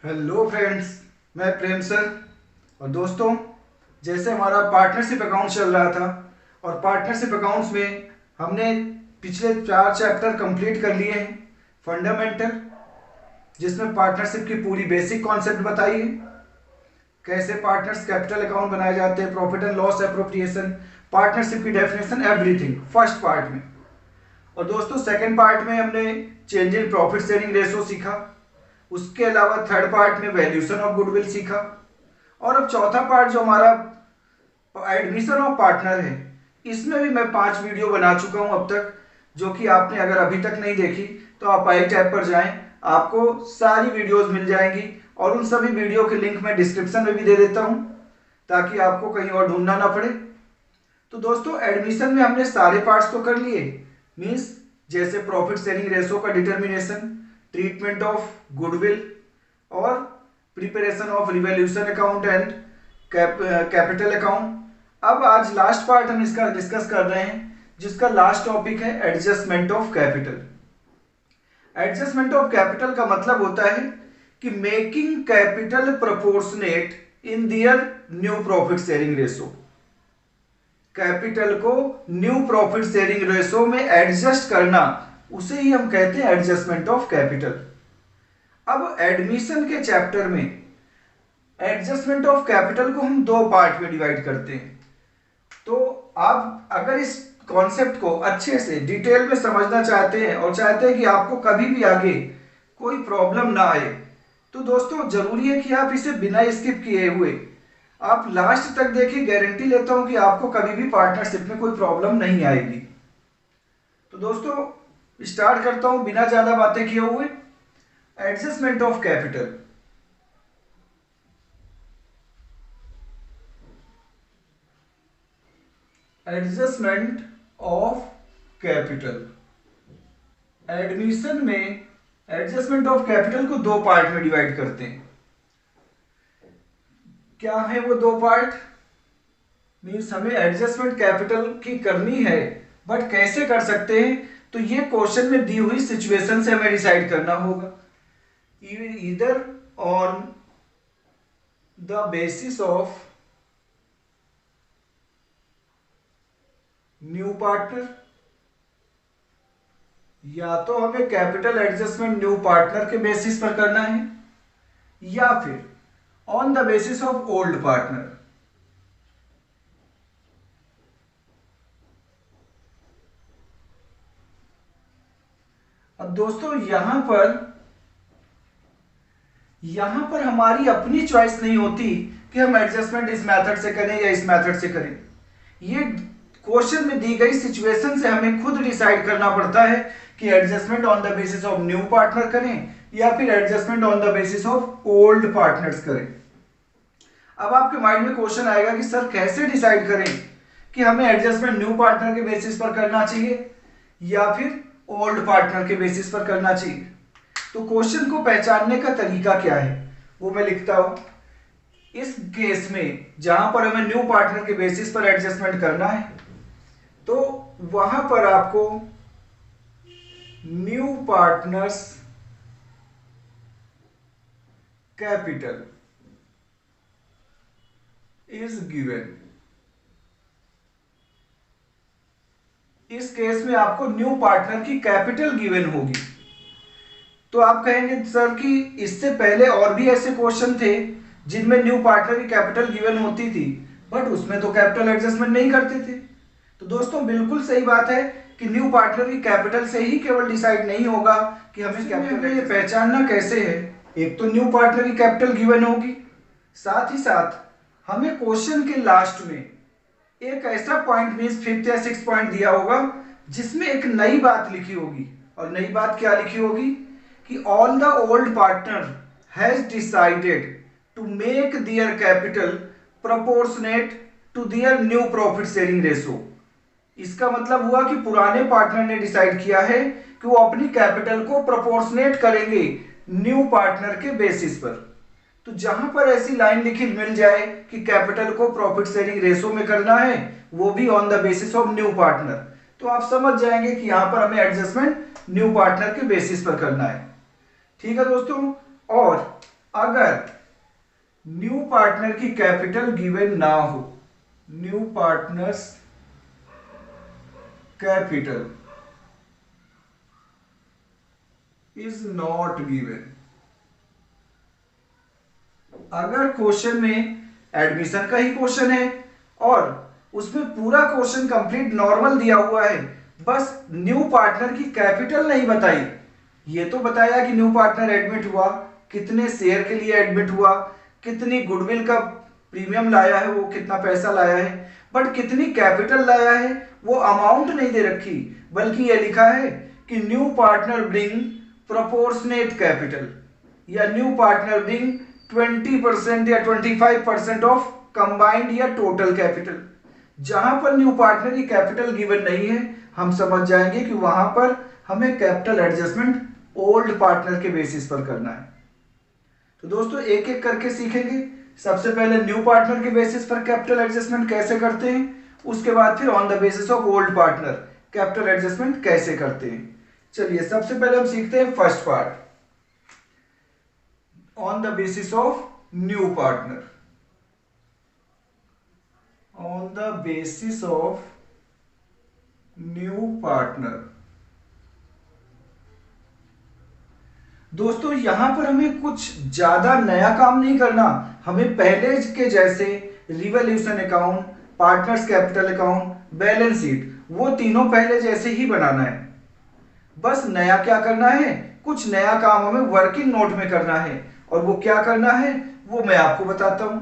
Hello friends, मैं प्रेम sir. और दोस्तों, जैसे हमारा पार्टनरशिप अकाउंट चल रहा था और पार्टनरशिप अकाउंट्स में हमने पिछले 4 चैप्टर कंप्लीट कर लिए हैं। फंडामेंटल, जिसमें पार्टनरशिप की पूरी बेसिक कॉन्सेप्ट बताई है, कैसे पार्टनर्स कैपिटल अकाउंट बनाए जाते हैं, profit and loss appropriation, partnership की डेफिनेशन, एवरीथिंग फर्स्ट पार्ट में। और दोस्तों, सेकंड पार्ट में हमने change in profit sharing ratio सीखा। उसके अलावा थर्ड पार्ट में वैल्यूएशन ऑफ गुडविल सीखा। और अब चौथा पार्ट जो हमारा एडमिशन ऑफ पार्टनर है, इसमें भी मैं 5 वीडियो बना चुका हूं अब तक, जो कि आपने अगर अभी तक नहीं देखी तो आप आई टैब पर जाएं, आपको सारी वीडियोस मिल जाएंगी। और उन सभी वीडियो के लिंक मैं डिस्क्रिप्शन में भी दे देता हूं, ताकि आपको कहीं और ढूंढना ना पड़े। तो दोस्तों, एडमिशन में हमने सारे पार्ट्स तो कर लिए, मीन्स जैसे प्रॉफिट शेयरिंग रेशो का डिटर्मिनेशन, ट्रीटमेंट ऑफ गुडविल और preparation of revaluation account and capital account. अब आज लास्ट पार्ट हम इसका डिस्कस कर रहे हैं, जिसका लास्ट टॉपिक है adjustment of capital. Adjustment of capital का मतलब होता है कि making capital proportionate in their new profit sharing ratio. Capital को न्यू प्रॉफिट शेयरिंग रेशो में एडजस्ट करना, उसे ही हम कहते हैं एडजस्टमेंट ऑफ कैपिटल। अब एडमिशन के चैप्टर में एडजस्टमेंट ऑफ कैपिटल को हम 2 पार्ट में डिवाइड करते हैं। तो आप अगर इस कॉन्सेप्ट को अच्छे से डिटेल में समझना चाहते हैं और चाहते हैं कि आपको कभी भी आगे कोई प्रॉब्लम ना आए, तो दोस्तों जरूरी है कि आप इसे बिना स्किप किए हुए आप लास्ट तक देखिए। गारंटी लेता हूं कि आपको कभी भी पार्टनरशिप में कोई प्रॉब्लम नहीं आएगी। तो दोस्तों, स्टार्ट करता हूं बिना ज्यादा बातें किए हुए। Adjustment of capital. Adjustment of capital, admission में एडजस्टमेंट ऑफ कैपिटल को 2 पार्ट में डिवाइड करते हैं। क्या है वो 2 पार्ट? मीन्स हमें एडजस्टमेंट कैपिटल की करनी है, बट कैसे कर सकते हैं? तो ये क्वेश्चन में दी हुई सिचुएशन से हमें डिसाइड करना होगा। Either on the basis of new partner, या तो हमें कैपिटल एडजस्टमेंट न्यू पार्टनर के बेसिस पर करना है, या फिर on the basis of old partner. अब दोस्तों, यहां पर हमारी अपनी चॉइस नहीं होती कि हम एडजस्टमेंट इस मेथड से करें या इस मेथड से करें। ये क्वेश्चन में दी गई सिचुएशन से हमें खुद डिसाइड करना पड़ता है कि adjustment on the basis of new partner करें या फिर adjustment on the basis of old partners करें। अब आपके माइंड में क्वेश्चन आएगा कि सर कैसे डिसाइड करें कि हमें एडजस्टमेंट न्यू पार्टनर के बेसिस पर करना चाहिए या फिर ओल्ड पार्टनर के बेसिस पर करना चाहिए। तो क्वेश्चन को पहचानने का तरीका क्या है वो मैं लिखता हूं। इस केस में जहां पर हमें न्यू पार्टनर के बेसिस पर एडजस्टमेंट करना है, तो वहां पर आपको new partner's capital is given. इस केस में आपको न्यू पार्टनर की कैपिटल गिवन होगी। तो आप कहेंगे सर कि इससे पहले और भी ऐसे क्वेश्चन थे जिनमें न्यू पार्टनर की कैपिटल गिवन होती थी, बट उसमें तो कैपिटल एडजस्टमेंट नहीं करते थे। तो दोस्तों, बिल्कुल सही बात है कि न्यू पार्टनर की कैपिटल से ही केवल डिसाइड नहीं होगा कि हमें कैपिटल, ये पहचानना कैसे है। एक तो न्यू पार्टनर की कैपिटल गिवन होगी, साथ ही साथ हमें क्वेश्चन के लास्ट में एक ऐसा पॉइंट मींस 5th या 6th पॉइंट दिया होगा जिसमें एक नई बात लिखी होगी। और नई बात क्या लिखी होगी कि all the old partner has decided to make their capital proportionate to their new profit sharing ratio. इसका मतलब हुआ कि पुराने पार्टनर ने डिसाइड किया है कि वो अपनी कैपिटल को प्रोपोर्शनेट करेंगे न्यू पार्टनर के बेसिस पर। तो जहां पर ऐसी लाइन लिखी मिल जाए कि कैपिटल को प्रॉफिट शेयरिंग रेशो में करना है, वो भी on the basis of new partner, तो आप समझ जाएंगे कि यहां पर हमें एडजस्टमेंट न्यू पार्टनर के बेसिस पर करना है। ठीक है दोस्तों। और अगर पार्टनर की कैपिटल गिवन ना हो, new partner's capital is not given. अगर क्वेश्चन में एडमिशन का ही क्वेश्चन है और उसमें पूरा क्वेश्चन कंप्लीट नॉर्मल दिया हुआ है, बस न्यू पार्टनर की कैपिटल नहीं बताई, ये तो बताया कि न्यू पार्टनर एडमिट हुआ, कितने शेयर के लिए एडमिट हुआ, कितनी गुडविल का प्रीमियम लाया है, वो कितना पैसा लाया है, बट कितनी कैपिटल लाया है वो अमाउंट नहीं दे रखी, बल्कि ये लिखा है कि new partner bring proportionate capital या न्यू पार्टनर ब्रिंग 20% या 25% ऑफ कंबाइंड या टोटल कैपिटल। जहां पर न्यू पार्टनर की कैपिटल गिवन नहीं है, हम समझ जाएंगे कि वहां पर हमें कैपिटल एडजस्टमेंट ओल्ड पार्टनर के बेसिस पर करना है। तो दोस्तों एक एक करके सीखेंगे। सबसे पहले न्यू पार्टनर के बेसिस पर कैपिटल एडजस्टमेंट कैसे करते हैं, उसके बाद फिर on the basis of old partner capital adjustment कैसे करते हैं। चलिए सबसे पहले हम सीखते हैं first part, on the basis of new partner, on the basis of new partner। दोस्तों यहां पर हमें कुछ ज्यादा नया काम नहीं करना, हमें पहले के जैसे revolution account, partners capital account, balance sheet, वो तीनों पहले जैसे ही बनाना है। बस नया क्या करना है, कुछ नया काम हमें वर्किंग नोट में करना है, और वो क्या करना है वो मैं आपको बताता हूं।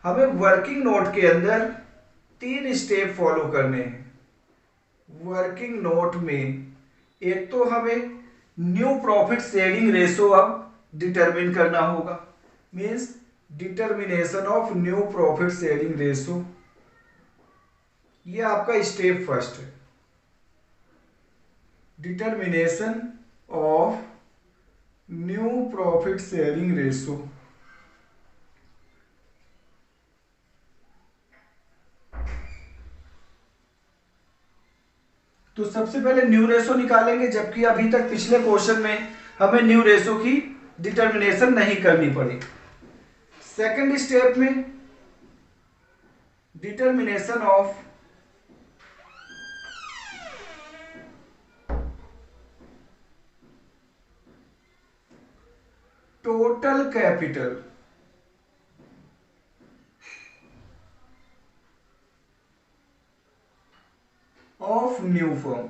हमें वर्किंग नोट के अंदर 3 स्टेप फॉलो करने हैं। वर्किंग नोट में एक तो हमें न्यू प्रॉफिट शेयरिंग रेशो अब डिटरमिन करना होगा, means determination of new profit sharing ratio, ये आपका स्टेप फर्स्ट है। Determination of new profit sharing ratio. तो सबसे पहले न्यू रेशो निकालेंगे, जबकि अभी तक पिछले क्वेश्चन में हमें न्यू रेशो की डिटर्मिनेशन नहीं करनी पड़ी। सेकंड स्टेप में determination of total capital of new firm.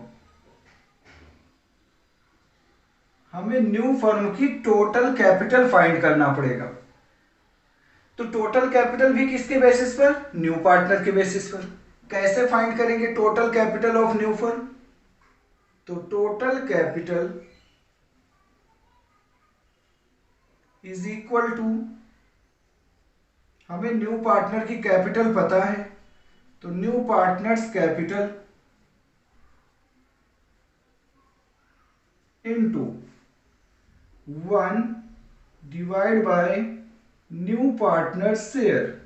हमें न्यू फर्म की टोटल कैपिटल फाइंड करना पड़ेगा। तो टोटल कैपिटल भी किसके बेसिस पर, न्यू पार्टनर के बेसिस पर। कैसे फाइंड करेंगे total capital of new firm, तो total capital is equal to, हमें न्यू पार्टनर की कैपिटल पता है, तो new partner's capital into 1 divide by new partner share.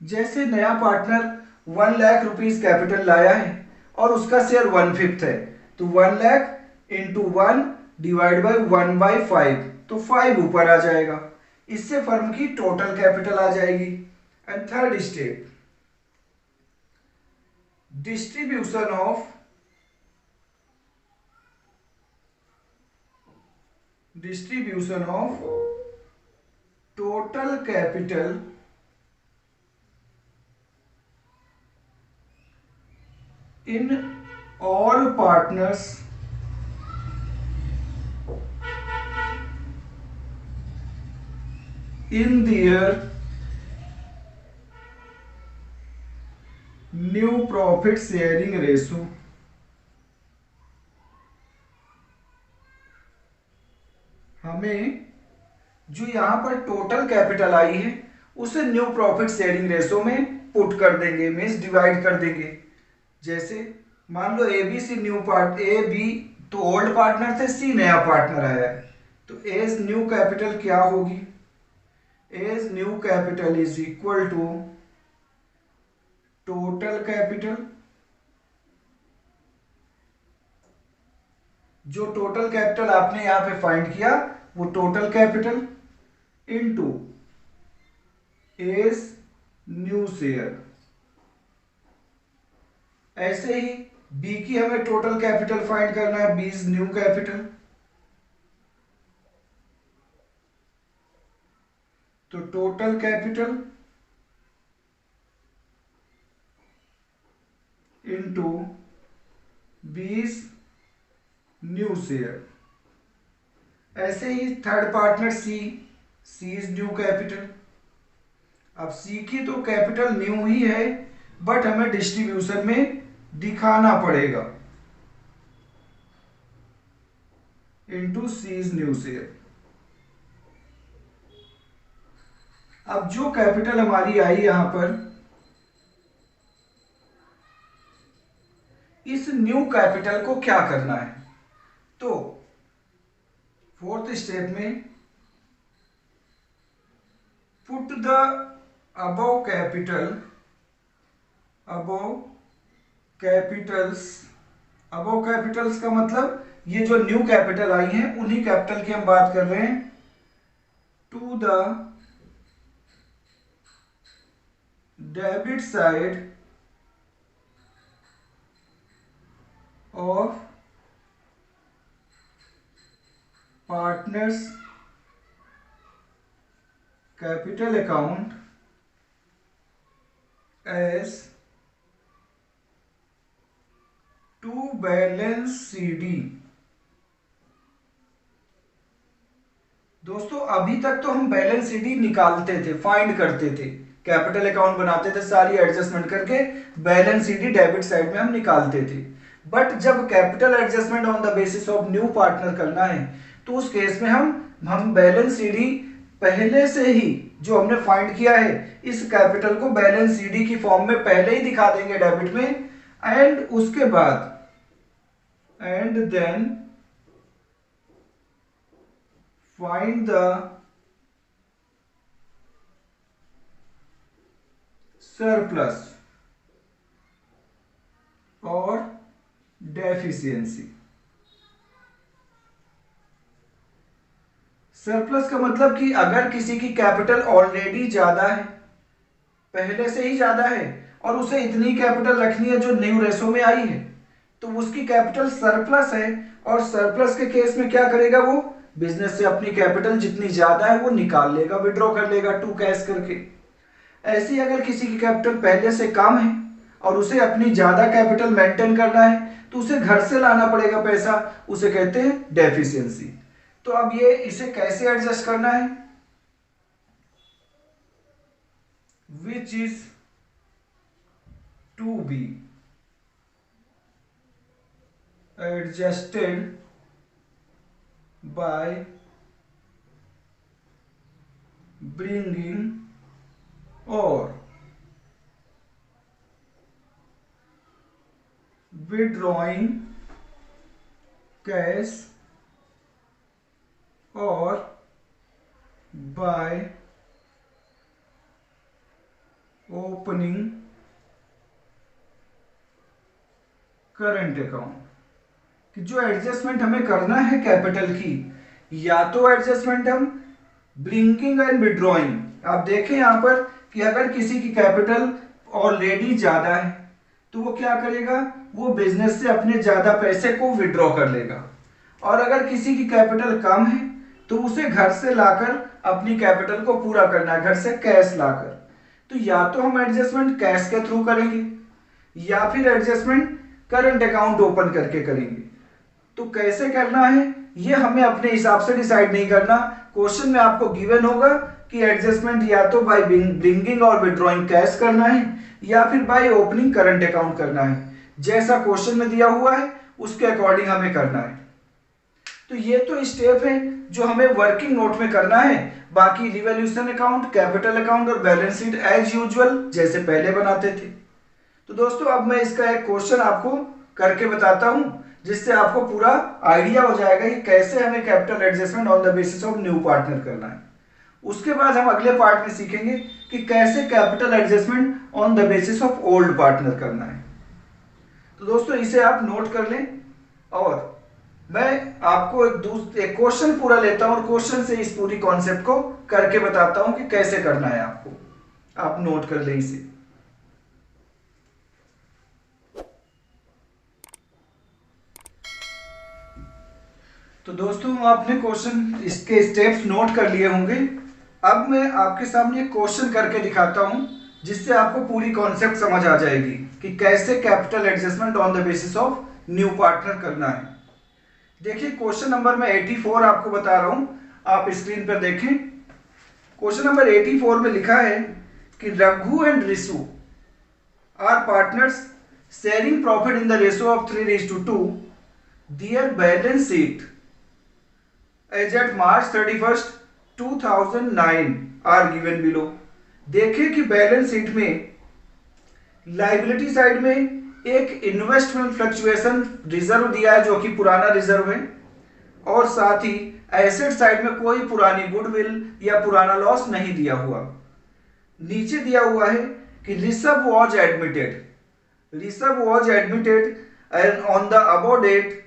जैसे नया पार्टनर 1 लाख रुपीज कैपिटल लाया है और उसका शेयर 1/5 है, तो 1 लाख इंटू 1 डिवाइड बाई 1/5, तो 5 ऊपर आ जाएगा, इससे फर्म की टोटल कैपिटल आ जाएगी। And third step, distribution of total capital in all partners in their new profit sharing ratio। हमें जो यहां पर टोटल कैपिटल आई है उसे न्यू प्रॉफिट शेयरिंग रेशो में पुट कर देंगे, मीन्स डिवाइड कर देंगे। जैसे मान लो A B C new part, A B तो ओल्ड पार्टनर थे, सी नया पार्टनर आया है, तो एज न्यू कैपिटल क्या होगी, as new capital is equal to total capital जो टोटल कैपिटल आपने यहां पे फाइंड किया वो total capital into S new share. ऐसे ही बी की हमें टोटल कैपिटल फाइंड करना है, बी इज न्यू कैपिटल। तो total capital into B is new share. ऐसे ही third partner C, C is new capital. अब सी की तो कैपिटल न्यू ही है, बट हमें डिस्ट्रीब्यूशन में दिखाना पड़ेगा into C is new share. अब जो कैपिटल हमारी आई यहां पर, इस न्यू कैपिटल को क्या करना है, तो फोर्थ स्टेप में put the above capital, above Capitals का मतलब ये जो न्यू कैपिटल आई हैं उन्हीं कैपिटल की हम बात कर रहे हैं, to the debit side of partners capital account as to balance CD. दोस्तों अभी तक तो हम बैलेंस सीडी निकालते थे, फाइंड करते थे, कैपिटल अकाउंट बनाते थे, सारी एडजस्टमेंट करके बैलेंस सीडी डेबिट साइड में हम निकालते थे। बट जब capital adjustment on the basis of new partner करना है तो उस केस में हम बैलेंस सीडी पहले से ही जो हमने फाइंड किया है इस कैपिटल को बैलेंस सीडी की फॉर्म में पहले ही दिखा देंगे डेबिट में, एंड उसके बाद and then find the surplus और डेफिशिएंसी। सरप्लस का मतलब कि अगर किसी की कैपिटल ऑलरेडी ज्यादा है, पहले से ही ज्यादा है, और उसे इतनी कैपिटल रखनी है जो न्यू रेशो में आई है, तो उसकी कैपिटल सरप्लस है, और सरप्लस के केस में क्या करेगा, वो बिजनेस से अपनी कैपिटल जितनी ज्यादा है वो निकाल लेगा, विड्रॉ कर लेगा टू कैश करके। ऐसी अगर किसी की कैपिटल पहले से कम है और उसे अपनी ज्यादा कैपिटल मेंटेन करना है तो उसे घर से लाना पड़ेगा पैसा, उसे कहते हैं डेफिशिएंसी। तो अब ये इसे कैसे एडजस्ट करना है, which is to be adjusted by bringing और विड्रॉइंग कैश और बाय ओपनिंग करंट अकाउंट। कि जो एडजस्टमेंट हमें करना है कैपिटल की, या तो एडजस्टमेंट हम ब्रिंकिंग एंड विड्रॉइंग, आप देखें यहां पर कि अगर किसी की कैपिटल ऑलरेडी ज्यादा है तो वो क्या करेगा, वो बिजनेस से अपने ज्यादा पैसे को विड्रॉ कर लेगा, और अगर किसी की कैपिटल कम है तो उसे घर से लाकर अपनी कैपिटल को पूरा करना है, घर से कैश लाकर। तो या तो हम एडजस्टमेंट कैश के थ्रू करेंगे या फिर एडजस्टमेंट करंट अकाउंट ओपन करके करेंगे। तो कैसे करना है ये हमें अपने हिसाब से डिसाइड नहीं करना, क्वेश्चन में आपको गिवन होगा कि एडजस्टमेंट या तो बाय ब्रिंगिंग और विड्रॉइंग कैश करना है या फिर बाय ओपनिंग करंट अकाउंट करना है। जैसा क्वेश्चन में दिया हुआ है उसके अकॉर्डिंग हमें करना है। तो ये तो स्टेप है जो हमें वर्किंग नोट में करना है। बाकी रिवॉल्यूशन अकाउंट, कैपिटल अकाउंट और बैलेंस शीट एज यूजुअल जैसे पहले बनाते थे। तो दोस्तों अब मैं इसका एक क्वेश्चन आपको करके बताता हूं जिससे आपको पूरा आइडिया हो जाएगा कि कैसे हमें capital adjustment on the basis of new partner करना है। उसके बाद हम अगले पार्ट में सीखेंगे कि कैसे capital adjustment on the basis of old partner करना है। तो दोस्तों इसे आप नोट कर लें और मैं आपको एक क्वेश्चन पूरा लेता हूं और क्वेश्चन से इस पूरी कॉन्सेप्ट को करके बताता हूं कि कैसे करना है आपको। आप नोट कर लें इसे। तो दोस्तों आपने क्वेश्चन इसके स्टेप्स नोट कर लिए होंगे। अब मैं आपके सामने एक क्वेश्चन करके दिखाता हूं जिससे आपको पूरी कॉन्सेप्ट समझ आ जाएगी कि कैसे capital adjustment on the basis of new partner करना है। देखिए क्वेश्चन नंबर मैं 84 आपको बता रहा हूं, आप स्क्रीन पर देखें। क्वेश्चन नंबर 84 में लिखा है कि Raghu and Risu are partners sharing profit in the ratio of 3:2। Their balance sheet as at March 31st 2009 are given below. देखें कि बैलेंस शीट में लाइबिलिटी साइड में एक इन्वेस्टमेंट फ्लक्चुएशन रिजर्व दिया है जो कि पुराना रिजर्व है, और साथ ही एसेट साइड में कोई पुरानी गुडविल या पुराना लॉस नहीं दिया हुआ। नीचे दिया हुआ है कि Rishabh was admitted on the above date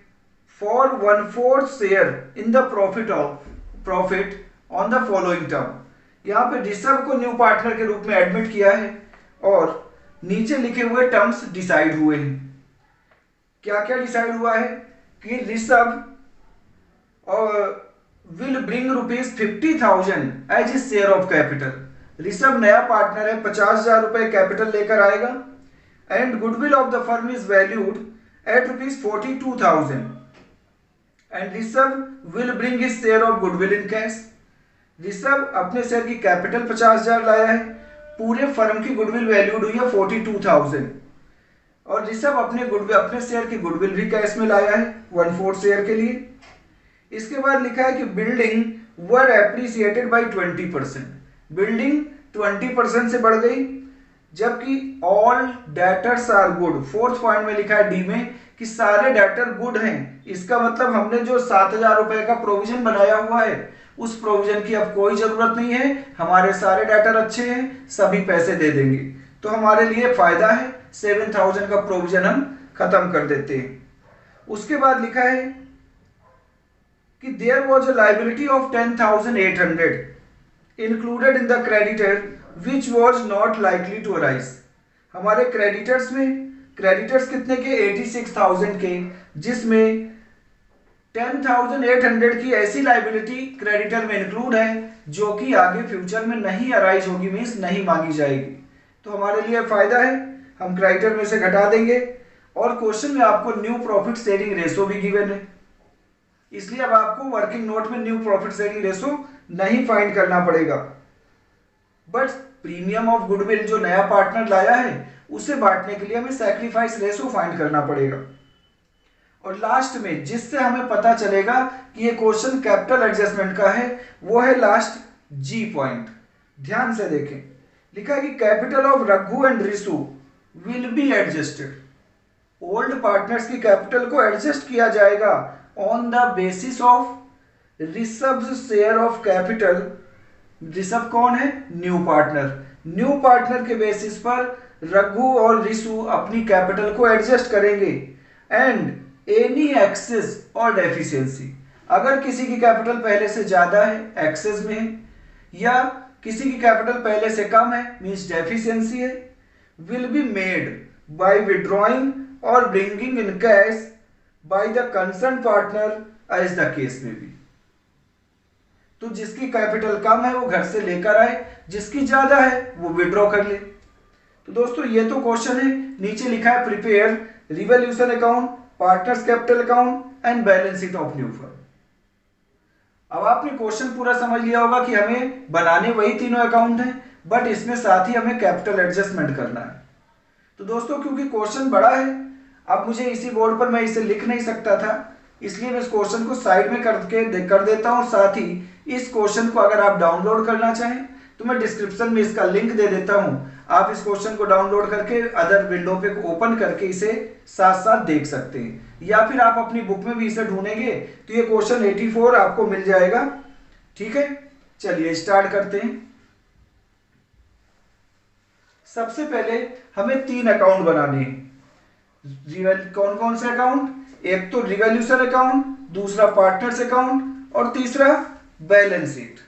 for 1/4 share in the profit on the following term. यहाँ पे ऋषभ को न्यू पार्टनर के रूप में एडमिट किया है और नीचे लिखे हुए टर्म्स डिसाइड हुए हैं। क्या क्या डिसाइड हुआ है कि Rishabh will bring ₹50,000 as a share of capital. Rishabh नया पार्टनर है, 50,000 रुपए कैपिटल लेकर आएगा and goodwill of the firm is valued at ₹42,000 and Rishabh will bring his share of goodwill in cash. Rishabh अपने शेयर की कैपिटल 50,000 लाया है, पूरे फर्म की गुडविल वैल्यूड हुई है 42,000 और ऋषभ अपने शेयर की गुडविल भी कैश में लाया है 1/4 शेयर के लिए। इसके बाद लिखा है कि building were appreciated by 20%। Building 20% से बढ़ गई, जबकि all debtors are good. Fourth point में लिखा है डी में कि सारे डेटर गुड हैं। इसका मतलब हमने जो 7,000 रुपए का प्रोविजन बनाया हुआ है उस प्रोविजन की अब कोई जरूरत नहीं है, हमारे सारे डेटर अच्छे हैं, सभी पैसे दे देंगे, तो हमारे लिए फायदा है। 7,000 का प्रोविजन हम खत्म कर देते हैं। उसके बाद लिखा है कि there was a liability of 10,800 included in the creditor which was not likely to arise. हमारे क्रेडिटर्स कितने के 86,000 के, जिसमें 10,800 की ऐसी लाइबिलिटी क्रेडिटर में इंक्लूड है जो कि आगे फ्यूचर में नहीं अराइज होगी, मींस नहीं मांगी जाएगी, तो हमारे लिए फायदा है, हम क्रेडिटर में से घटा देंगे। और क्वेश्चन में आपको न्यू प्रॉफिट शेयरिंग रेशो भी गिवन है, इसलिए अब आपको वर्किंग नोट में न्यू प्रॉफिट शेयरिंग रेशो नहीं फाइंड करना पड़ेगा, बट प्रीमियम ऑफ गुडविल जो नया पार्टनर लाया है उसे बांटने के लिए हमें सैक्रिफाइस रेशो फाइंड करना पड़ेगा। और लास्ट में जिससे हमें पता चलेगा कि ये क्वेश्चन कैपिटल एडजस्टमेंट का है वो है लास्ट जी पॉइंट। ध्यान से देखें, लिखा है कि capital of Raghu and Risu will be adjusted. Old partners की कैपिटल को एडजस्ट किया जाएगा on the basis of Rishabh share of capital. Rishabh कौन है? New partner. न्यू पार्टनर के बेसिस पर रघु और रिसु अपनी कैपिटल को एडजस्ट करेंगे एंड एनी एक्सेस और डेफिशिएंसी, अगर किसी की कैपिटल पहले से ज्यादा है एक्सेस में है या किसी की कैपिटल पहले से कम है मींस डेफिशिएंसी है, will be made by withdrawing और bringing in cash by the concern partner as the case may be. तो जिसकी कैपिटल कम है वो घर से लेकर आए, जिसकी ज्यादा है वो विड्रॉ कर ले। तो दोस्तों ये तो क्वेश्चन है। नीचे लिखा है prepare revolution account, partners capital account and balance sheet of new firm. अब आपने क्वेश्चन पूरा समझ लिया होगा कि हमें बनाने वही तीनों अकाउंट हैं, बट इसमें साथ ही हमें कैपिटल एडजस्टमेंट करना है। तो दोस्तों क्योंकि क्वेश्चन बड़ा है, अब मुझे इसी बोर्ड पर मैं इसे लिख नहीं सकता था, इसलिए मैं इस क्वेश्चन को साइड में कर देता हूं। साथ ही इस क्वेश्चन को अगर आप डाउनलोड करना चाहें तो मैं डिस्क्रिप्शन में इसका लिंक दे देता हूं, आप इस क्वेश्चन को डाउनलोड करके अदर विंडो पे ओपन करके इसे साथ साथ देख सकते हैं, या फिर आप अपनी बुक में भी इसे ढूंढेंगे तो ये क्वेश्चन 84 आपको मिल जाएगा। ठीक है, चलिए स्टार्ट करते हैं। सबसे पहले हमें 3 अकाउंट बनाने हैं। कौन कौन से अकाउंट? एक तो रिवॉल्यूशन अकाउंट, दूसरा पार्टनर्स अकाउंट और तीसरा बैलेंस शीट।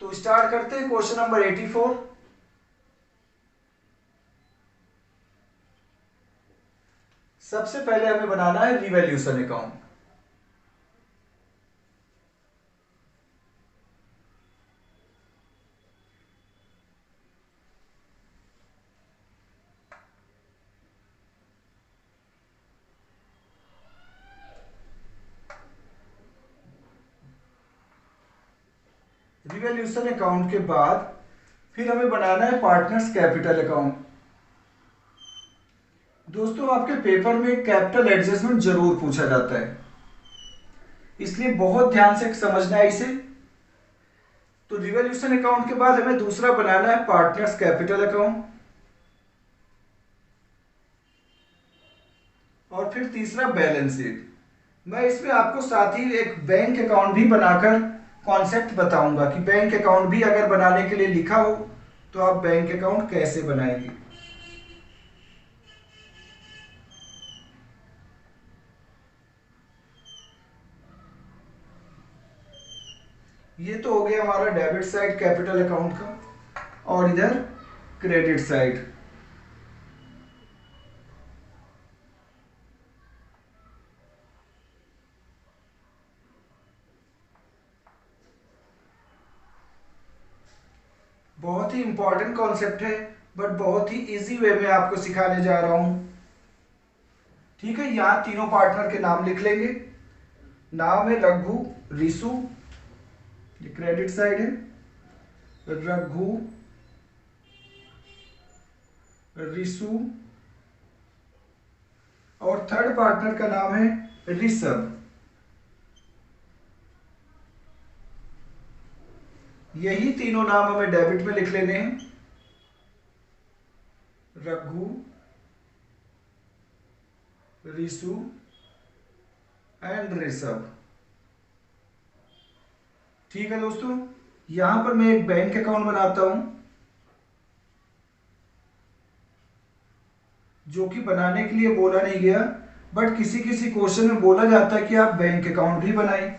तो स्टार्ट करते हैं क्वेश्चन नंबर 84। सबसे पहले हमें बनाना है रिवैल्यूएशन अकाउंट। रिवैल्यूएशन अकाउंट के बाद फिर हमें बनाना है पार्टनर्स कैपिटल अकाउंट। दोस्तों आपके पेपर में कैपिटल एडजस्टमेंट जरूर पूछा जाता है, इसलिए बहुत ध्यान से समझना है इसे। तो रिवैल्यूएशन अकाउंट के बाद हमें दूसरा बनाना है पार्टनर्स कैपिटल अकाउंट और फिर तीसरा बैलेंस शीट। मैं इसमें आपको साथ ही एक बैंक अकाउंट भी बनाकर कॉन्सेप्ट बताऊंगा कि बैंक अकाउंट भी अगर बनाने के लिए लिखा हो तो आप बैंक अकाउंट कैसे बनाएंगे। ये तो हो गया हमारा डेबिट साइड कैपिटल अकाउंट का, और इधर क्रेडिट साइड। बहुत ही इंपॉर्टेंट कॉन्सेप्ट है, बट बहुत ही इजी वे में आपको सिखाने जा रहा हूं। ठीक है, यहां तीनों पार्टनर के नाम लिख लेंगे। नाम है रघु, रिसु, ये क्रेडिट साइड है, रघु, रिसु, और थर्ड पार्टनर का नाम है ऋषभ। यही तीनों नाम हमें डेबिट में लिख लेने हैं, रघु, रिसु एंड ऋषभ। ठीक है दोस्तों, यहां पर मैं एक बैंक अकाउंट बनाता हूं, जो कि बनाने के लिए बोला नहीं गया, बट किसी किसी क्वेश्चन में बोला जाता है कि आप बैंक अकाउंट भी बनाएं,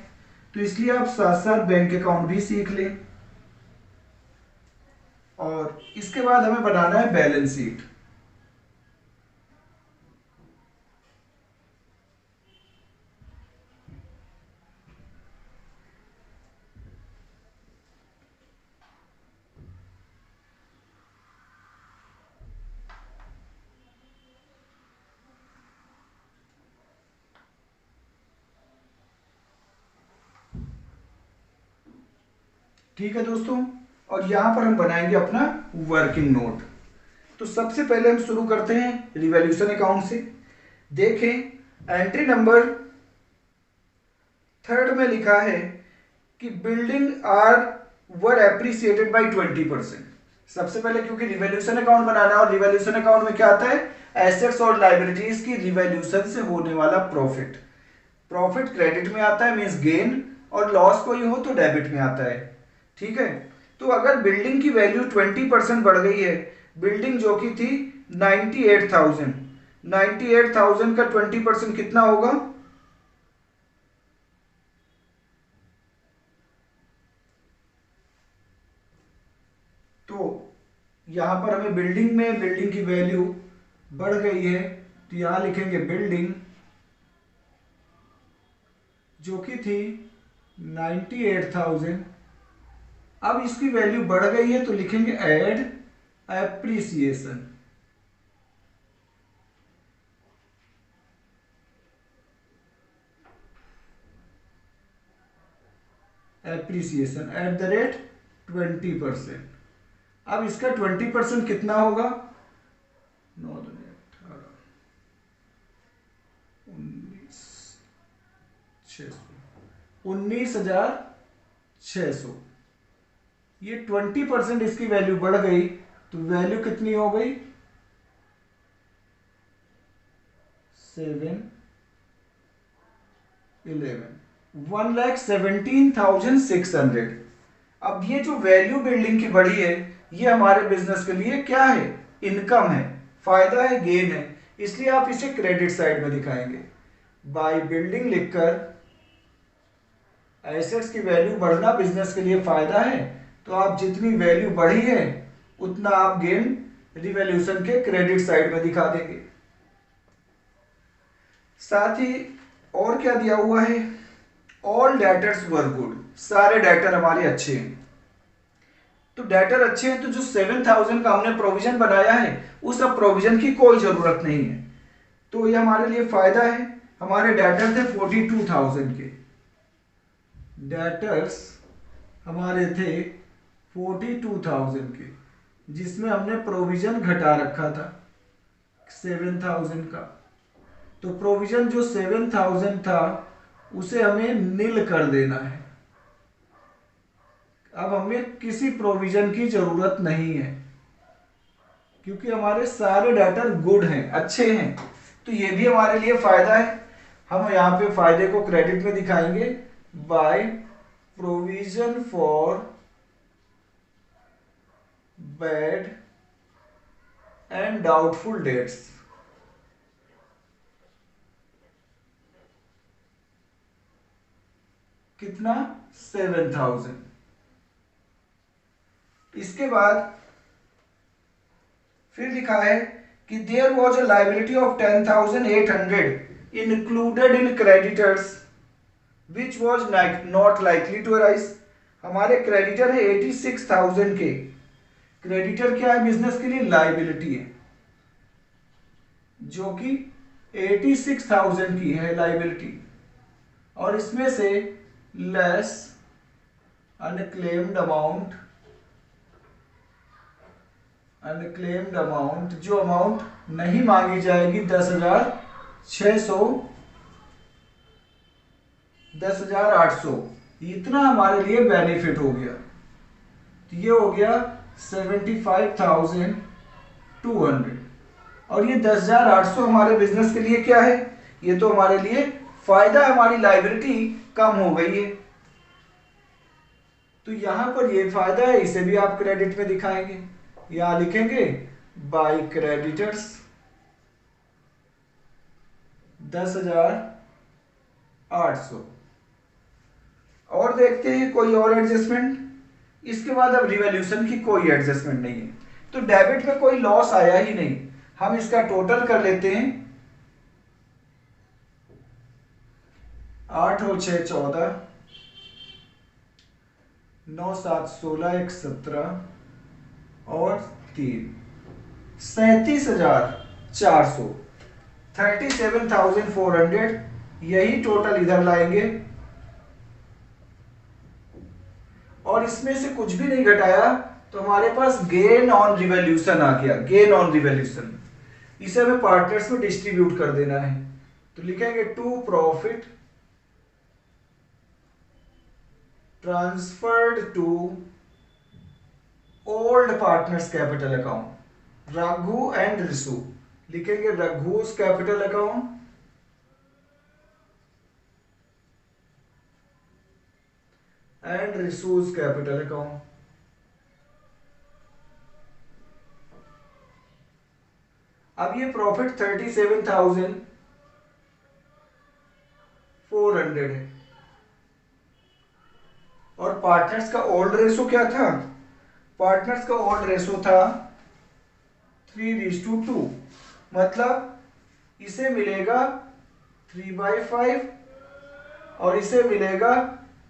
तो इसलिए आप साथ साथ बैंक अकाउंट भी सीख लें। और इसके बाद हमें बनाना है बैलेंस शीट। ठीक है दोस्तों, और यहां पर हम बनाएंगे अपना वर्किंग नोट। तो सबसे पहले हम शुरू करते हैं रिवैल्यूएशन अकाउंट से। देखें एंट्री नंबर 3 में लिखा है कि building are were appreciated by 20%। सबसे पहले क्योंकि रिवैल्यूएशन अकाउंट बनाना है, और रिवैल्यूएशन अकाउंट में क्या आता है, एसेट्स और लायबिलिटीज की रिवैल्यूएशन से होने वाला प्रॉफिट। प्रॉफिट क्रेडिट में आता है, मींस गेन, और लॉस कोई हो तो डेबिट में आता है। ठीक है, तो अगर बिल्डिंग की वैल्यू 20% बढ़ गई है, बिल्डिंग जो कि थी 98,000, 98,000 का 20% कितना होगा, तो यहां पर हमें बिल्डिंग में बिल्डिंग की वैल्यू बढ़ गई है, तो यहां लिखेंगे बिल्डिंग जो कि थी 98,000। अब इसकी वैल्यू बढ़ गई है तो लिखेंगे add appreciation. Appreciation at the rate 20%। अब इसका 20% कितना होगा, 9 दूनी 18, 19,600। ये 20% इसकी वैल्यू बढ़ गई, तो वैल्यू कितनी हो गई, 1,17,600। अब ये जो वैल्यू बिल्डिंग की बढ़ी है, ये हमारे बिजनेस के लिए क्या है, इनकम है, फायदा है, गेन है, इसलिए आप इसे क्रेडिट साइड में दिखाएंगे। बाय बिल्डिंग लिखकर एसेट्स की वैल्यू बढ़ना बिजनेस के लिए फायदा है, तो आप जितनी वैल्यू बढ़ी है उतना आप गेन रिवैल्यूएशन के क्रेडिट साइड में दिखा देंगे। साथ ही और क्या दिया हुआ है, ऑल डेटर्स वर गुड, सारे डेटर हमारे अच्छे हैं। तो डेटर अच्छे हैं तो जो 7,000 का हमने प्रोविजन बनाया है उस अब प्रोविजन की कोई जरूरत नहीं है, तो ये हमारे लिए फायदा है। हमारे डेटर थे 42,000 के, डेटर्स हमारे थे 42,000 के, जिसमें हमने प्रोविजन घटा रखा था 7,000 का। तो प्रोविजन जो 7,000 था उसे हमें नील कर देना है। अब हमें किसी प्रोविजन की जरूरत नहीं है क्योंकि हमारे सारे डेटर गुड हैं, अच्छे हैं, तो ये भी हमारे लिए फायदा है। हम यहाँ पे फायदे को क्रेडिट में दिखाएंगे by provision for bad and doubtful debts. कितना? 7,000। इसके बाद फिर लिखा है कि there was a liability of 10,800 included in creditors which was not likely to arise. हमारे क्रेडिटर है 86,000 के। क्रेडिटर क्या है बिजनेस के लिए? लाइबिलिटी है, जो कि 86,000 की है लाइबिलिटी, और इसमें से less unclaimed amount, unclaimed amount जो अमाउंट नहीं मांगी जाएगी 10,800, इतना हमारे लिए बेनिफिट हो गया। तो ये हो गया 75,200, और ये 10,800 हमारे बिजनेस के लिए क्या है? ये तो हमारे लिए फायदा है, हमारी लायबिलिटी कम हो गई है। तो यहां पर ये फायदा है, इसे भी आप क्रेडिट में दिखाएंगे। यहां लिखेंगे बाय क्रेडिटर्स 10,800। और देखते हैं कोई और एडजस्टमेंट। इसके बाद अब रिवॉल्यूशन की कोई एडजस्टमेंट नहीं है, तो डेबिट में कोई लॉस आया ही नहीं। हम इसका टोटल कर लेते हैं, 8 और 6 14, 9 7 16, 1 17 और 3 37,400, 37,400, यही टोटल इधर लाएंगे। और इसमें से कुछ भी नहीं घटाया तो हमारे पास गेन ऑन रिवॉल्यूशन आ गया। गेन ऑन रिवॉल्यूशन, इसे हमें पार्टनर्स में डिस्ट्रीब्यूट कर देना है। तो लिखेंगे to profit transferred to old partners capital account Raghu and Risu. लिखेंगे Raghu's capital account and Risu's capital account. अब ये प्रॉफिट 37,400 है, और पार्टनर्स का ओल्ड रेशो क्या था? पार्टनर्स का ओल्ड रेशो था 3:2, मतलब इसे मिलेगा 3/5 और इसे मिलेगा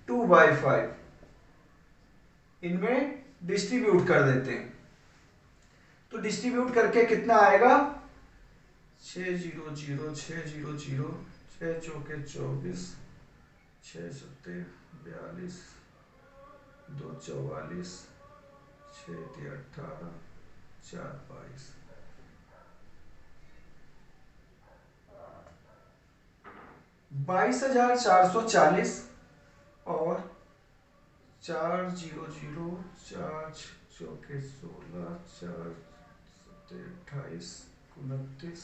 2/5। इनमें डिस्ट्रीब्यूट कर देते हैं, तो डिस्ट्रीब्यूट करके कितना आएगा? 600 600, 6 चौके 24, 6 सत्ते 42, 2 44, 6 18, 4 22, 22,440 और 400, 4 चौके 16, 4 सत्ते 28, 29,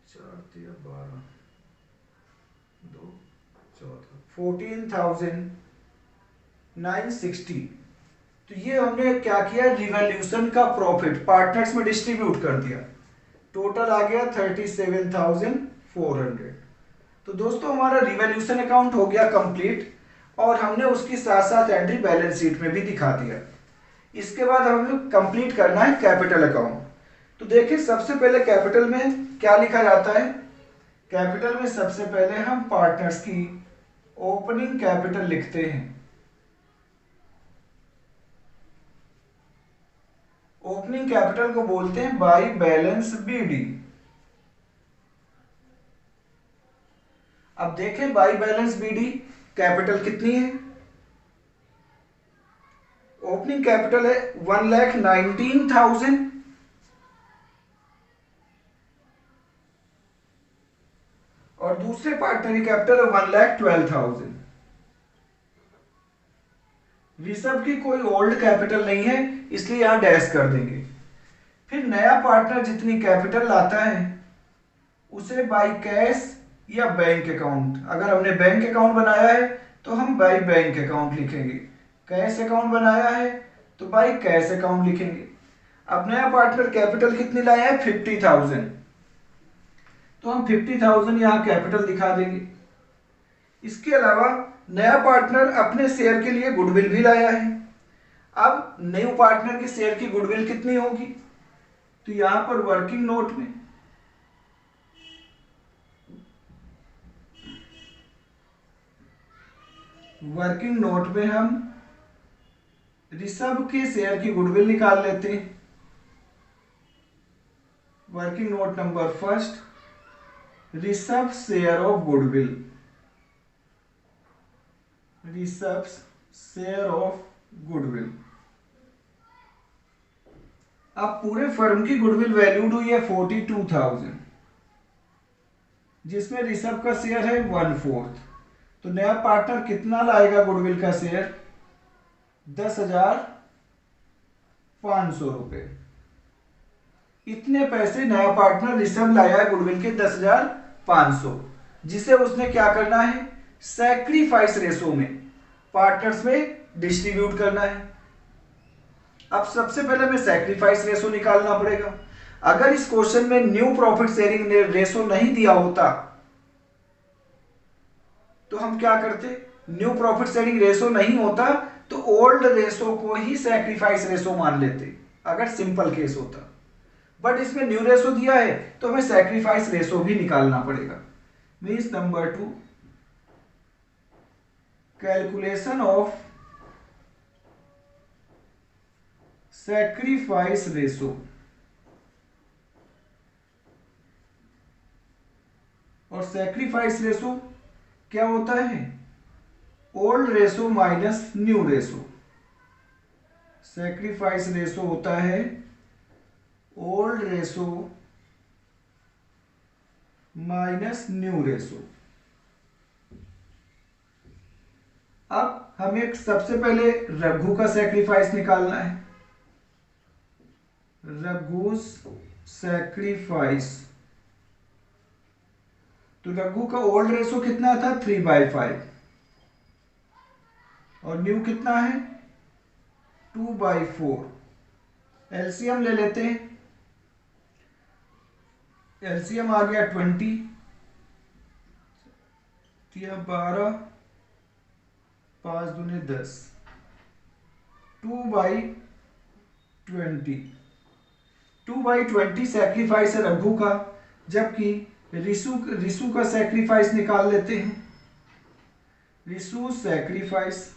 4 3 12, 2 14, 14,960। तो ये हमने क्या किया? रिवॉल्यूशन का प्रॉफिट पार्टनर्स में डिस्ट्रीब्यूट कर दिया। टोटल आ गया 37,400। तो दोस्तों हमारा रिवॉल्यूशन अकाउंट हो गया कंप्लीट। और हमने उसकी साथ साथ एंट्री बैलेंस शीट में भी दिखा दिया। इसके बाद हमें कंप्लीट करना है कैपिटल अकाउंट। तो देखिए सबसे पहले कैपिटल में क्या लिखा जाता है। कैपिटल में सबसे पहले हम पार्टनर्स की ओपनिंग कैपिटल लिखते हैं। ओपनिंग कैपिटल को बोलते हैं बाई बैलेंस बीडी। अब देखें बाई बैलेंस बीडी कैपिटल कितनी है। ओपनिंग कैपिटल है 1,19,000 और दूसरे पार्टनर की कैपिटल है 1,12,000। ऋषभ की कोई ओल्ड कैपिटल नहीं है इसलिए यहां डैश कर देंगे। फिर नया पार्टनर जितनी कैपिटल लाता है उसे बाई कैश या बैंक अकाउंट, अगर हमने बैंक अकाउंट बनाया है तो हम बाई बैंक अकाउंट लिखेंगे, कैश अकाउंट बनाया है तो बाई कैश अकाउंट लिखेंगे। अब नया पार्टनर कैपिटल कितनी लाया है 50,000, तो हम 50,000 यहां कैपिटल दिखा देंगे। इसके अलावा नया पार्टनर अपने शेयर के लिए गुडविल भी लाया है। अब न्यू पार्टनर के शेयर की गुडविल कितनी होगी, तो यहां पर वर्किंग नोट में हम ऋषभ के शेयर की गुडविल निकाल लेते हैं। Working note number first, Rishabh share of goodwill, Rishabh share of goodwill. अब पूरे फर्म की गुडविल वैल्यूड हुई है 42,000, जिसमें ऋषभ का शेयर है 1/4। तो नया पार्टनर कितना लाएगा गुडविल का शेयर 10,500 रुपए। इतने पैसे नया पार्टनर ऋषभ लाया है गुडविल के 10,500, जिसे उसने क्या करना है सैक्रिफाइस रेशो में पार्टनर्स में डिस्ट्रीब्यूट करना है। अब सबसे पहले हमें सैक्रिफाइस रेशो निकालना पड़ेगा। अगर इस क्वेश्चन में न्यू प्रॉफिट शेयरिंग रेशो नहीं दिया होता तो हम क्या करते, न्यू प्रॉफिट शेयरिंग रेशो नहीं होता तो ओल्ड रेशो को ही सैक्रिफाइस रेशो मान लेते अगर सिंपल केस होता। बट इसमें न्यू रेशो दिया है तो हमें सैक्रिफाइस रेशो भी निकालना पड़ेगा। Means number 2, calculation of sacrifice ratio. और सैक्रिफाइस रेशो क्या होता है, old ratio minus new ratio. Sacrifice ratio होता है old ratio minus new ratio. अब हमें सबसे पहले रघु का सैक्रिफाइस निकालना है। रघु सैक्रिफाइस, तो रघु का ओल्ड रेशो कितना था 3/5 और न्यू कितना है 2/4। एलसीएम ले लेते हैं। एलसीएम आ गया 20, 12, 5 दूने 10, 2/20। 2/20 सैक्रिफाइस है रघु का, जबकि ऋषु का सैक्रिफाइस निकाल लेते हैं। ऋषु सैक्रिफाइस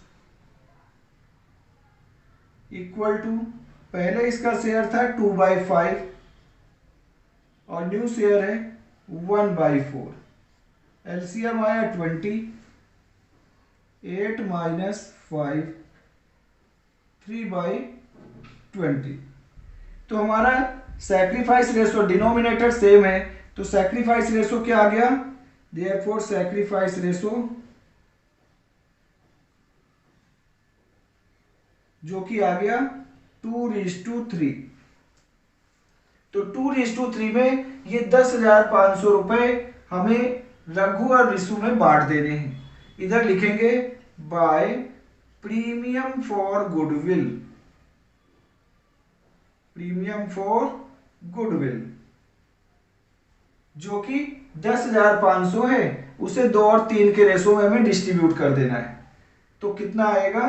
इक्वल टू, पहले इसका शेयर था 2/5 और न्यू शेयर है 1/4। एलसीएम आया 20, 8 माइनस 5, 3/20। तो हमारा सैक्रिफाइस रेशो डिनोमिनेटर सेम है, तो सैक्रिफाइस रेशो क्या आ गया, देयरफॉर सैक्रिफाइस रेशो जो कि आ गया 2:3। तो 2:3 में ये 10,500 रुपए हमें रघु और ऋषु में बांट देने हैं। इधर लिखेंगे by premium for goodwill, premium for goodwill जो कि 10,500 है, उसे 2 और 3 के रेशो में हमें डिस्ट्रीब्यूट कर देना है। तो कितना आएगा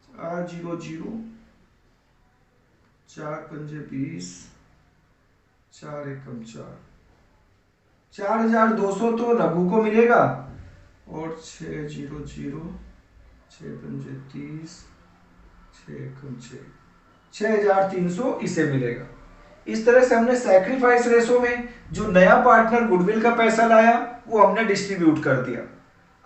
400, 4 पंजे 20, 4 एकम 4, 4200 तो रघु को मिलेगा और 600, 6 पंजे 30, 6 एकम 6, 6300 इसे मिलेगा। इस तरह से हमने सैक्रिफाइस रेशो में जो नया पार्टनर गुडविल का पैसा लाया वो हमने डिस्ट्रीब्यूट कर दिया।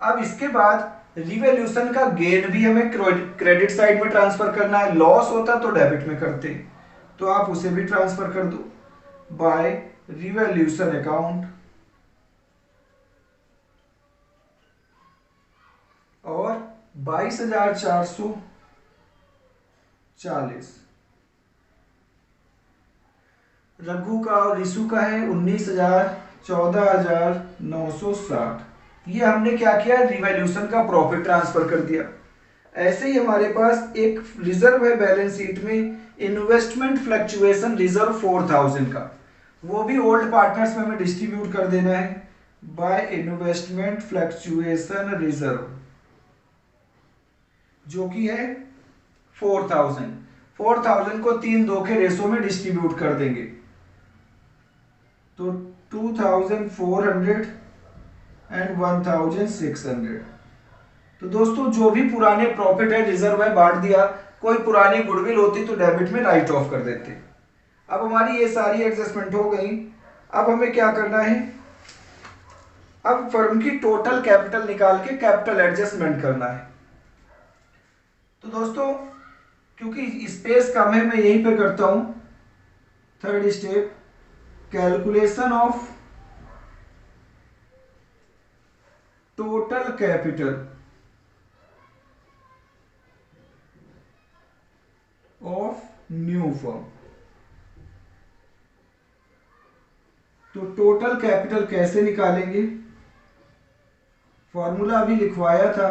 अब इसके बाद रिवैल्यूएशन का गेन भी हमें क्रेडिट साइड में ट्रांसफर करना है। लॉस होता तो डेबिट में करते, तो आप उसे भी ट्रांसफर कर दो बाय रिवैल्यूएशन अकाउंट। और 22,440 रघु का और रिशु का है 19,000, 14,960। ये हमने क्या किया, रिवैल्यूएशन का प्रॉफिट ट्रांसफर कर दिया। ऐसे ही हमारे पास एक रिजर्व है बैलेंस शीट में, इन्वेस्टमेंट फ्लक्चुएशन रिजर्व 4,000 का, वो भी ओल्ड पार्टनर्स में हमें डिस्ट्रीब्यूट कर देना है बाय इन्वेस्टमेंट फ्लक्चुएशन रिजर्व, जो कि है 4,000। 4,000 को 3-2 के रेशो में डिस्ट्रीब्यूट कर देंगे, तो 2,400 एंड 1,600। तो दोस्तों जो भी पुराने प्रॉफिट है रिजर्व है बांट दिया, कोई पुरानी गुडविल होती तो डेबिट में राइट ऑफ कर देते। अब हमारी ये सारी एडजस्टमेंट हो गई। अब हमें क्या करना है, अब फर्म की टोटल कैपिटल निकाल के कैपिटल एडजस्टमेंट करना है। तो दोस्तों क्योंकि स्पेस कम है मैं यहीं पे करता हूं। Third step, calculation of total capital of new firm. तो टोटल कैपिटल कैसे निकालेंगे, फॉर्मूला अभी लिखवाया था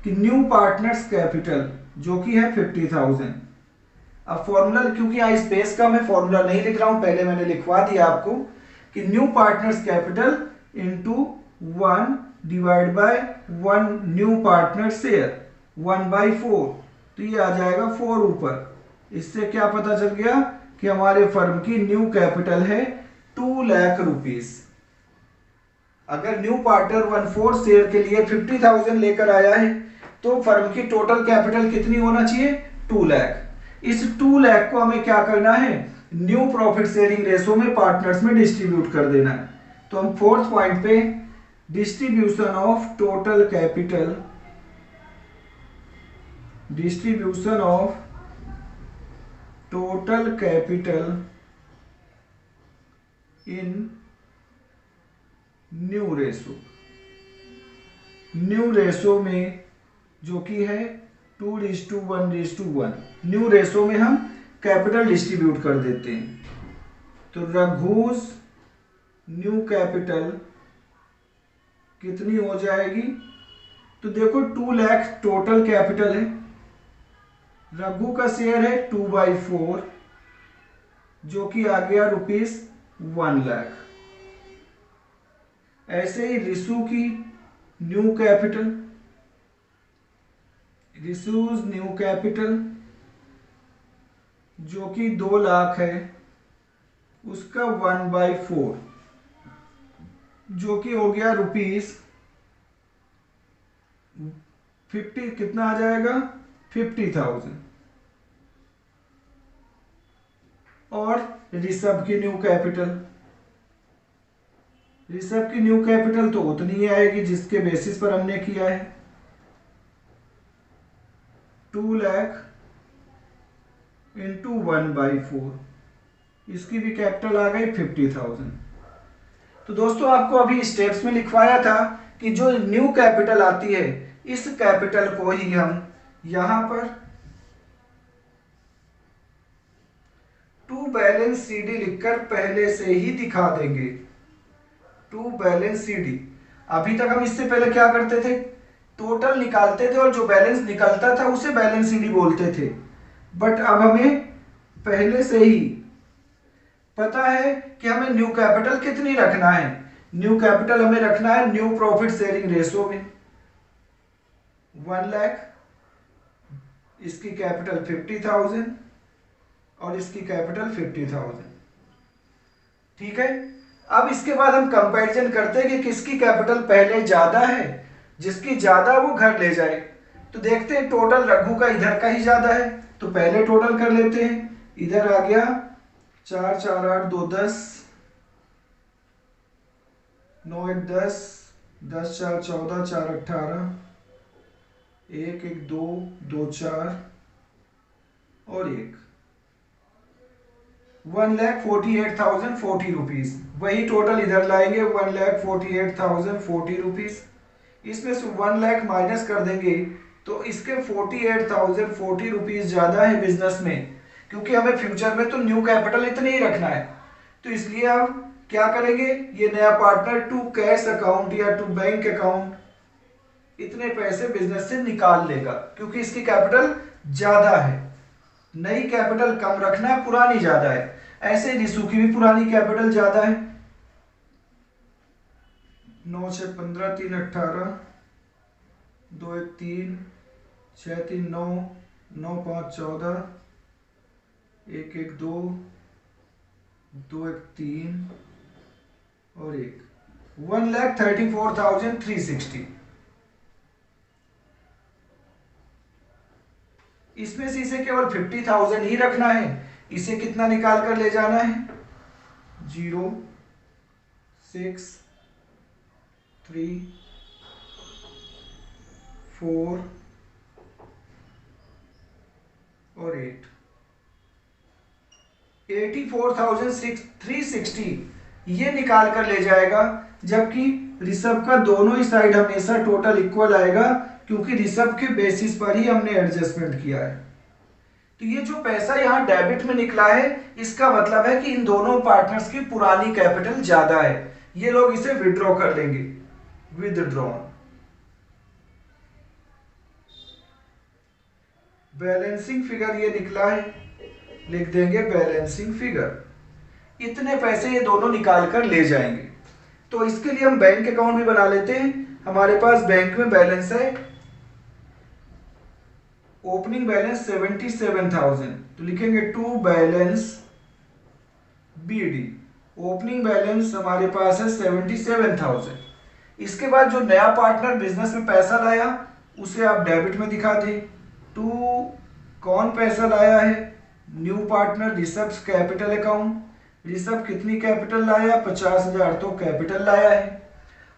कि न्यू पार्टनर्स कैपिटल जो कि है 50,000। अब फॉर्मूला क्योंकि यहाँ स्पेस कम है फॉर्मूला नहीं लिख रहा हूं, पहले मैंने लिखवा दिया आपको कि new partner's capital into 1 divide bye 1 new partner share 1/4, तो ये आ जाएगा 4 ऊपर। इससे क्या पता चल गया कि हमारे फर्म की न्यू कैपिटल है 2 लाख रुपीस। अगर न्यू पार्टनर 1/4 शेयर के लिए 50,000 लेकर आया है तो फर्म की टोटल कैपिटल कितनी होना चाहिए, 2 लाख। इस 2 लाख को हमें क्या करना है, न्यू प्रॉफिट शेयरिंग रेशो में पार्टनर्स में डिस्ट्रीब्यूट कर देना है। तो हम फोर्थ पॉइंट पे distribution of total capital, distribution of total capital in new ratio, new ratio में जो कि है 2:1:1, न्यू रेशो में हम कैपिटल डिस्ट्रीब्यूट कर देते हैं। तो रघुस न्यू कैपिटल कितनी हो जाएगी, तो देखो 2 लाख टोटल कैपिटल है, रघु का शेयर है 2/4 जो कि आ गया ₹1 लाख। ऐसे ही रिशु की न्यू कैपिटल, रिशूज न्यू कैपिटल जो कि 2 लाख है, उसका 1/4 जो कि हो गया ₹50, कितना आ जाएगा 50,000। और ऋषभ की न्यू कैपिटल, ऋषभ की न्यू कैपिटल तो उतनी ही आएगी जिसके बेसिस पर हमने किया है, 2 लाख इंटू 1/4, इसकी भी कैपिटल आ गई 50,000। तो दोस्तों आपको अभी स्टेप्स में लिखवाया था कि जो न्यू कैपिटल आती है इस कैपिटल को ही हम यहां पर टू बैलेंस सीडी लिखकर पहले से ही दिखा देंगे, टू बैलेंस सीडी। अभी तक हम इससे पहले क्या करते थे, टोटल निकालते थे और जो बैलेंस निकलता था उसे बैलेंस सीडी बोलते थे। बट अब हमें पहले से ही पता है कि हमें न्यू कैपिटल कितनी रखना है। न्यू कैपिटल हमें रखना है न्यू प्रॉफिट शेयरिंग रेशो में। 1,00,000, इसकी कैपिटल 50,000 और इसकी कैपिटल 50,000। ठीक है। अब इसके बाद हम कंपैरिजन करते हैं कि किसकी कैपिटल पहले ज्यादा है, जिसकी ज्यादा वो घर ले जाए। तो देखते हैं टोटल रघु का इधर का ही ज्यादा है, तो पहले टोटल कर लेते हैं। इधर आ गया 4 4 8 2 10, 9 1 10, 10 4 14, 4 18, 1 1 2 2 4 और 1, 1,48,040 रुपीज। वही टोटल इधर लाएंगे 1,48,040 रुपीज। इसमें से 1,00,000 माइनस कर देंगे तो इसके 48,040 रुपीज ज्यादा है बिजनेस में, क्योंकि हमें फ्यूचर में तो न्यू कैपिटल इतने ही रखना है। तो इसलिए हम क्या करेंगे, ये नया पार्टनर टू कैश अकाउंट या टू बैंक अकाउंट इतने पैसे बिजनेस से निकाल लेगा, क्योंकि इसकी कैपिटल ज्यादा है। नई कैपिटल कम रखना है, पुरानी ज्यादा है। ऐसे रिसु की भी पुरानी कैपिटल ज्यादा है। 9 6 15, 3 18, 2 1 3, 6 3 9, 9 5 14, 1 1 2, 2 1 3 और 1, 1,34,360। इसमें से इसे केवल 50,000 ही रखना है। इसे कितना निकाल कर ले जाना है, 0 6 3 4 और 8, 84,360 ये निकाल कर ले जाएगा। जबकि ऋषभ का दोनों ही साइड हमेशा टोटल इक्वल आएगा, क्योंकि ऋषभ के बेसिस पर ही हमने एडजस्टमेंट किया है। तो ये जो पैसा यहाँ डेबिट में निकला है, इसका मतलब है कि इन दोनों पार्टनर्स की पुरानी कैपिटल ज्यादा है। ये लोग इसे विड्रॉ कर लेंगे, विदड्रॉन। बैलेंसिंग फिगर ये निकला है, लिख देंगे बैलेंसिंग फिगर। इतने पैसे ये दोनों निकाल कर ले जाएंगे। तो इसके लिए हम बैंक अकाउंट भी बना लेते हैं। हमारे पास बैंक में बैलेंस है, ओपनिंग बैलेंस 77,000, तो लिखेंगे to balance BD. Opening balance हमारे पास है 77,000। इसके बाद जो नया पार्टनर बिजनेस में पैसा लाया उसे आप डेबिट में दिखा दें। टू कौन पैसा लाया है, new partner Rishabh capital account. Rishabh कितनी कैपिटल लाया, 50,000 तो कैपिटल लाया है,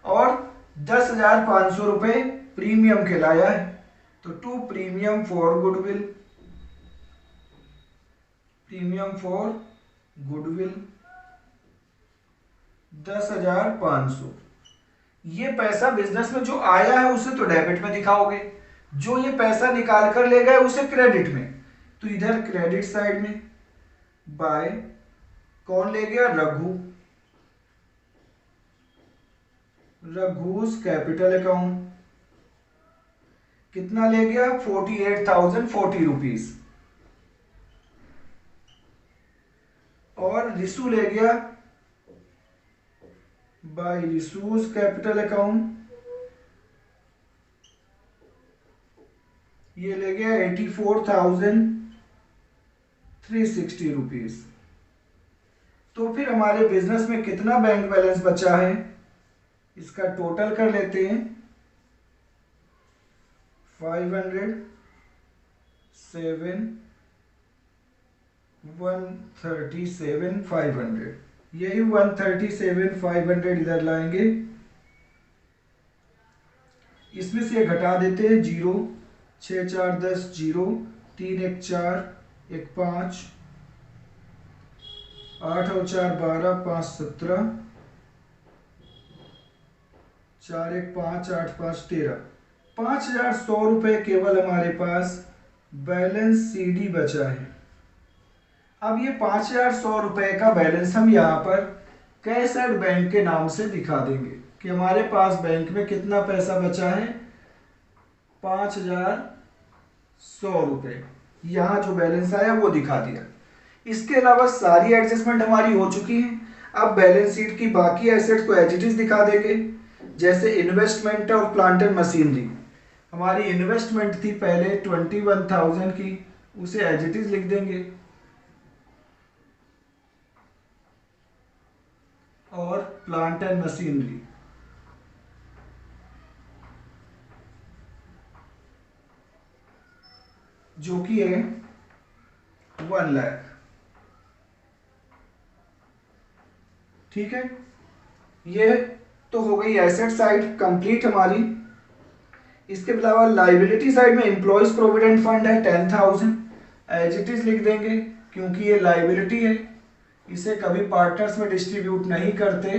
और 10,500 रुपए प्रीमियम के लाया है। तो to premium for goodwill, premium for goodwill 10,500। ये पैसा बिजनेस में जो आया है उसे तो डेबिट में दिखाओगे, जो ये पैसा निकाल कर ले गए उसे क्रेडिट में। तो इधर क्रेडिट साइड में बाय कौन ले गया, रघु, रघुस कैपिटल अकाउंट कितना ले गया, 48,040 रुपीज। और रिसु ले गया बाय रिसूज कैपिटल अकाउंट, ये ले गया 84,360 रुपीज। तो फिर हमारे बिजनेस में कितना बैंक बैलेंस बचा है, इसका टोटल कर लेते हैं। 137,500, यही 137,500 इधर लाएंगे। इसमें से घटा देते हैं 0 6 4 10 0, 3 1 4 1 5, 8 और 4 12, 5 17, 4 1 5 8 5 13, 5,100 रुपए केवल हमारे पास बैलेंस सीडी बचा है। अब ये 5,100 रुपए का बैलेंस हम यहाँ पर कैश एट बैंक के नाम से दिखा देंगे कि हमारे पास बैंक में कितना पैसा बचा है, 5,100 रुपए। यहाँ जो बैलेंस आया वो दिखा दिया। इसके अलावा सारी एडजस्टमेंट हमारी हो चुकी है। अब बैलेंस शीट की बाकी एसेट्स को एज इट इज दिखा देंगे, जैसे इन्वेस्टमेंट और प्लांट एंड मशीनरी। हमारी इन्वेस्टमेंट थी पहले 21,000 की, उसे एज इट इज लिख देंगे, और प्लांट एंड मशीनरी जो कि है 1 लाख। ठीक है, ये तो हो गई एसेट साइड कंप्लीट हमारी। इसके अलावा लाइबिलिटी साइड में एम्प्लॉयज प्रोविडेंट फंड है 10,000, एज इट इज लिख देंगे क्योंकि ये लाइबिलिटी है, इसे कभी पार्टनर्स में डिस्ट्रीब्यूट नहीं करते।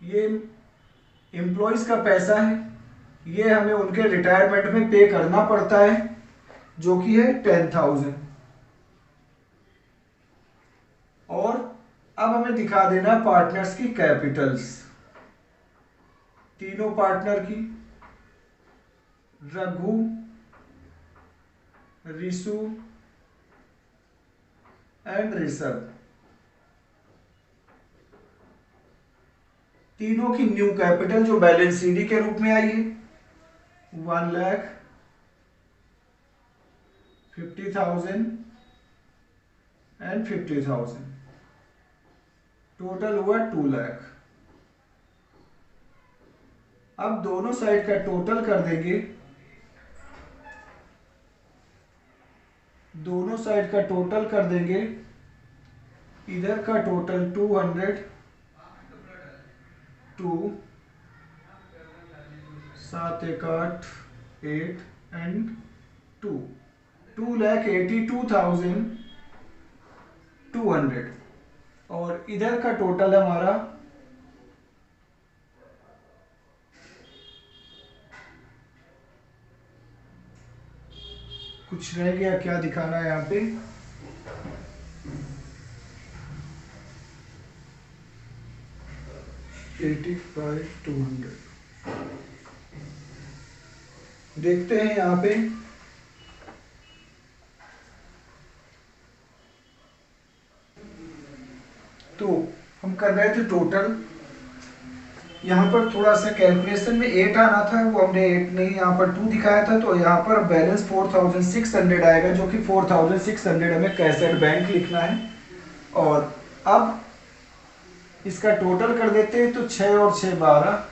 ये एम्प्लॉयज का पैसा है, ये हमें उनके रिटायरमेंट में पे करना पड़ता है, जो कि है 10,000। और अब हमें दिखा देना पार्टनर्स की कैपिटल्स, तीनों पार्टनर की, रघु, रिशु एंड ऋषभ, तीनों की न्यू कैपिटल जो बैलेंस सीडी के रूप में आई है 1,50,000 एंड 50,000, टोटल हुआ 2 लाख। अब दोनों साइड का टोटल कर देंगे, दोनों साइड का टोटल कर देंगे, इधर का टोटल 200, 2, 7 1 8 8 एंड 2, 2,82,200, और इधर का टोटल है हमारा कुछ रह गया, क्या दिखाना है यहाँ पे, $85,200। देखते हैं यहाँ पे, तो हम कर रहे थे टोटल, यहाँ पर थोड़ा सा कैलकुलेशन में 8 आना था, वो हमने 8 नहीं, यहाँ पर 2 दिखाया था, तो यहाँ पर बैलेंस 4,600 आएगा, जो कि 4,600 हमें कैसेट बैंक लिखना है। और अब इसका टोटल कर देते हैं, तो 6 और 6 12,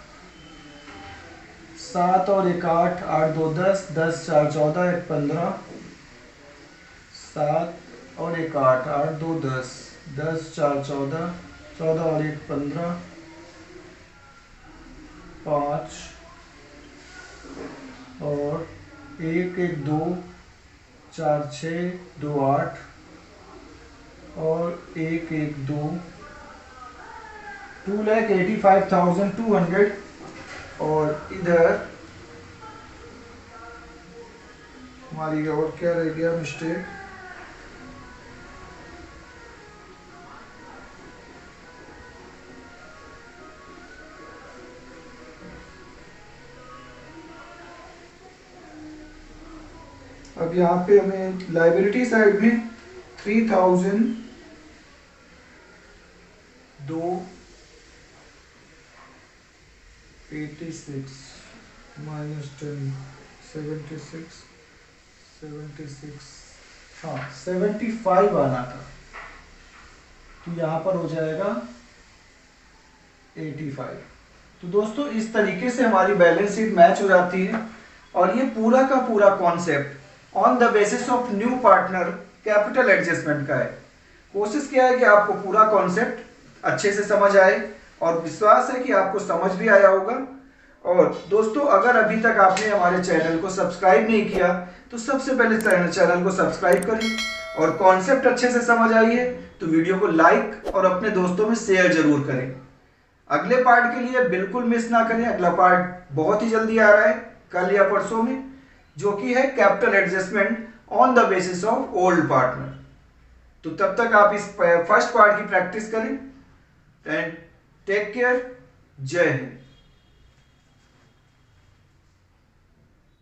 7 और 1 8, 8 2 10, 10 4 14, 1 15, 7 और 1 8, 8 2 10, 10 4 14, 14 और 1 15, 5 और 1 1 2 4 6 2 8 और 1 1 2, 2,85,200। और इधर हमारी और क्या रह गया मिस्टेक, अब यहाँ पे हमें लाइबिलिटी साइड में 3,000 286 माइनस 10 76 76, हाँ 75 आना था, तो यहाँ पर हो जाएगा 85। तो दोस्तों इस तरीके से हमारी बैलेंस शीट मैच हो जाती है, और ये पूरा का पूरा concept on the basis of new partner capital adjustment का है। कोशिश किया है कि आपको पूरा कॉन्सेप्ट अच्छे से समझ आए, और विश्वास है कि आपको समझ भी आया होगा। और दोस्तों अगर अभी तक आपने हमारे चैनल को सब्सक्राइब नहीं किया, तो सबसे पहले चैनल को सब्सक्राइब करें, और कॉन्सेप्ट अच्छे से समझ आई है तो वीडियो को लाइक और अपने दोस्तों में शेयर जरूर करें। अगले पार्ट के लिए बिल्कुल मिस ना करें, अगला पार्ट बहुत ही जल्दी आ रहा है, कल या परसों में, जो कि है capital adjustment on the basis of old partner. तो तब तक आप इस फर्स्ट पार्ट की प्रैक्टिस करें, एंड टेक केयर। जय हिंद।